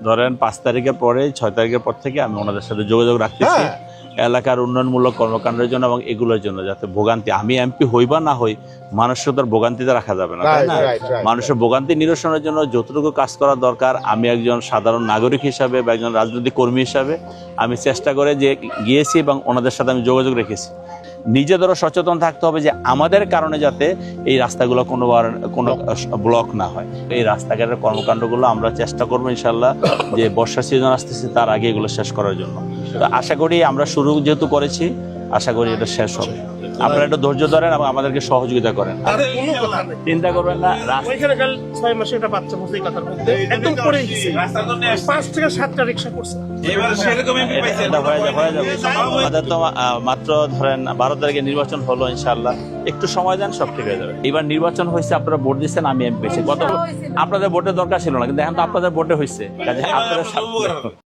ধরেন 5 তারিখের পরে 6 তারিখের পর থেকে আমি ওনাদের সাথে যোগাযোগ রাখতেছি এলাকার উন্নয়নমূলক কর্মকাণ্ডের জন্য এবং এগুলোর জন্য, যাতে ভোগান্তি, আমি এমপি হই বা না হই, মানুষকে তো ভোগান্তিতে রাখা যাবে না, তাই না? মানুষের ভোগান্তি নিরসনের জন্য যতটুকু কাজ করা দরকার আমি একজন সাধারণ নাগরিক হিসাবে বা একজন রাজনৈতিক কর্মী হিসাবে আমি চেষ্টা করে যে গিয়েছি এবং ওনাদের সাথে আমি যোগাযোগ রেখেছি। নিজেদেরও সচেতন থাকতে হবে যে আমাদের কারণে যাতে এই রাস্তাগুলো কোনো ব্লক না হয়। এই রাস্তাঘাটের কর্মকাণ্ডগুলো আমরা চেষ্টা করবো ইনশাল্লাহ যে বর্ষা সিজন আসতেছে তার আগে এগুলো শেষ করার জন্য। তো আশা করি আমরা শুরু যেহেতু করেছি, আশা করি এটা শেষ হবে। আপনারা একটু ধৈর্য ধরেন এবং আমাদেরকে সহযোগিতা করেন, চিন্তা করবেন না। 6 মাসে একটা বাচ্চা বুঝতেই কথার মধ্যে একদম পড়ে গেছে, 5 থেকে 7টা রিক্সা করছে। আমাদের তো মাত্র ধরেন 12 তারিখে নির্বাচন হলো, ইনশাল্লাহ একটু সময় দেন, সব ঠিক হয়ে যাবে। এবার নির্বাচন হয়েছে, আপনারা ভোট দিচ্ছেন, আমি এমপি পেয়েছি। আপনাদের ভোটের দরকার ছিল না, কিন্তু এখন তো আপনাদের ভোটে হয়েছে, কাজে আপনাদের